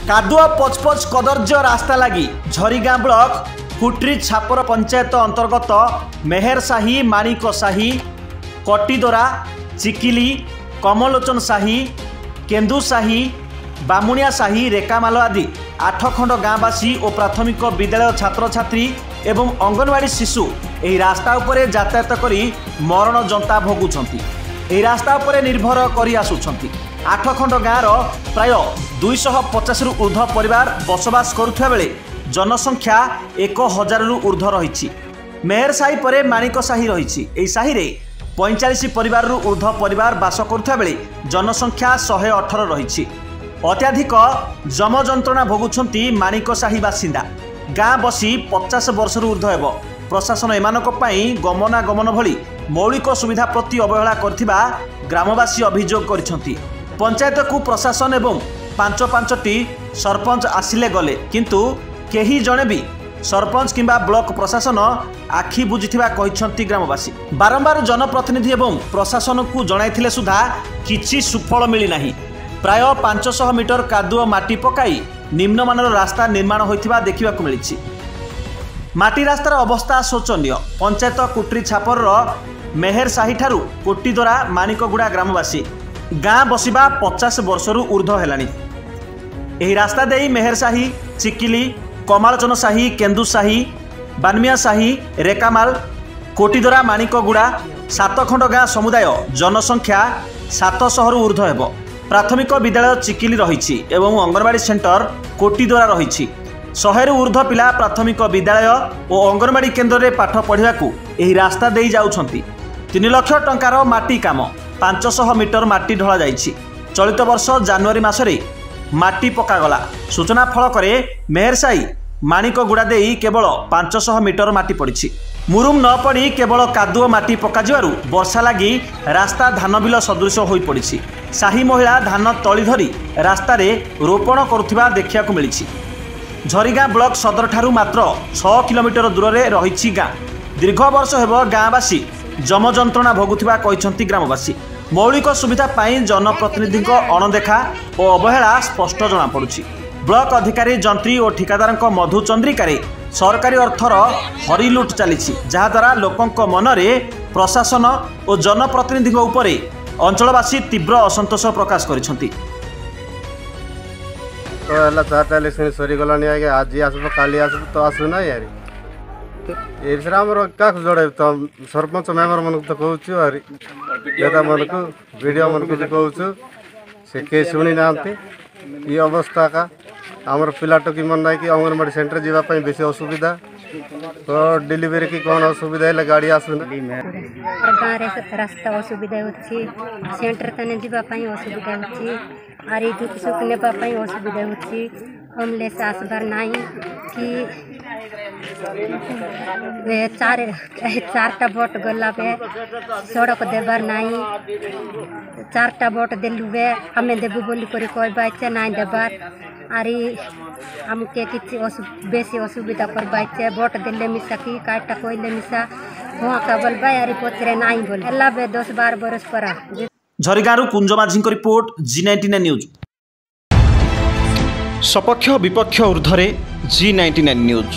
कादुआ पचपच कदर्य रास्ता लगी झरीगाँ ब्लॉक फुट्री छापर पंचायत अंतर्गत मेहर साही माणिक साही कटीदोरा चिकिली कमलोचन साही केन्दू साही बामुणिया साही रेकामाल आदि 8 खंड गाँवासी और प्राथमिक विद्यालय छात्र छात्री एवं अंगनवाड़ी शिशु यह रास्ता उपरे यातायात करी मरण जंता भोगुंट। यह रास्ता उपरे निर्भर करी आसुछंती। 8 खंड गाँवर प्राय 250 रु ऊर्ध्व परिवार बसवास करुवा बेले जनसंख्या 1000 रु ऊर्ध्व रही। मेहर साही परे माणिक साही रही। यह साही रे 45 परिवार रु ऊर्ध्व परिवार बास करुवा बेले जनसंख्या 118 रही। अत्याधिक जम जंत्रणा भोगुंट माणिक साही बासिंदा। गाँ बसी 50 वर्ष रु ऊर्ध्व हेब। प्रशासन एमानक पई गमनागमन भली मौलिक सुविधा प्रति अवहेला करथिबा ग्रामवासी अभियोग करिसंती। पंचायत को प्रशासन एवं 5-5टी सरपंच आसिले गले किंतु केही जणे भी सरपंच किंबा ब्लॉक प्रशासन आखि बुझिथिबा कहिसंती ग्रामवासी। बारंबार जनप्रतिनिधि एवं प्रशासन को जणाइथिले सुधा किछि सुफल मिली नाही। प्राय 500 मीटर कादुओ माटी पकाई निम्नमानर रास्ता निर्माण होइथिबा देखिबाकु मिलिछि। माटी रास्तार अवस्था शोचनीय। पंचायत कुट्री छापर मेहर साही ठारू कोटीदोरा माणिकगुड़ा ग्रामवासी गाँ बसिबा 50 वर्ष रु ऊर्ध्व हेलानी। एही रास्ता देई मेहर साही चिकिली कमलोचन साही केन्दू साही बानमिया साही रेकामाल कोटीदोरा माणिकगुड़ा 7 खंड गाँ समुदाय जनसंख्या 700 रु ऊर्ध्व हेब। प्राथमिक विद्यालय चिकिली रही एवं अंगनवाड़ी सेंटर कोटीदोरा रही। 100 रु ऊर्ध्व पिला प्राथमिक विद्यालय और अंगनवाड़ी केन्द्र में पाठ पढ़ा यही रास्ता दे जाउछंती। 3 लाख टंकार माटी काम 500 मीटर माटी ढला जाइछि। चलित वर्ष जनवरी मासरे माटी पकागला। सूचना फलक मेहर साही माणिकगुड़ा देई केवल 500 मीटर माटी पड़ी। मुरुम न पड़ी केवल कादुओ माटी पकाजिवारु वर्षा लगी रास्ता धान बिल सदृश हो पड़ी। साही महिला धान तली धरी रास्ता रे रोपण करुथिबा देखियाकु मिलिछि। झरीगाँ ब्लॉक सदर ठारू मात्र 6 किलोमीटर दूर रे रही गाँ। दीर्घ वर्ष हेब गाँवासी जम जंत्रणा भोगुथिबा कहिसंती ग्रामवासी। मौलिक सुविधा पाई जनप्रतिनिधि अणदेखा और अवहेला स्पष्ट जना पड़ुछि। ब्लॉक अधिकारी जंत्री और ठिकादार मधु चंद्रिकार सरकारी अर्थर हरिलुट चली जहाद्वारा लोकों मनरे प्रशासन और जनप्रतिनिधि उपरे अंचलवासी तीव्र असंतोष प्रकाश करिसंती। तो 4टा इलेक्शन सरीगला आज आसब काली आसब तो आसुना यार ये क्या जोड़े तो सरपंच मेम्बर मन तो कहूँ नेता मन को वीडियो मन को कहूँ से के शुणी ना ये अवस्था का आमर पिला टोकी मन ना कि अंगनवाड़ी सेंटर जावाई बेस असुविधा तो डिलीवरी की कौन असुविधा है गाड़ी आसुना गाँव रास्ता असुविधा हो सेंटर तने जावाई असुविधा हो दुख सुख नेबाई असुविधा हो होमलेस आसबार नाई कि 4टा वोट गला सड़क देबार नाई 4टा वोट देलु हमें देबू बोली कर कहबाचे नाई देबार आरी हमके किसी बेसी असुविधा करबाचे वोट देले मिसा कि काटा कोइले मिसा हुआ का बोलबा आरी पथरे नाई बोल एला बे 10-12 बरस परा। झरीगाँरु कुंज माझी रिपोर्ट G99 न्यूज। सपक्ष विपक्ष ऊर्ध्वे G99 न्यूज।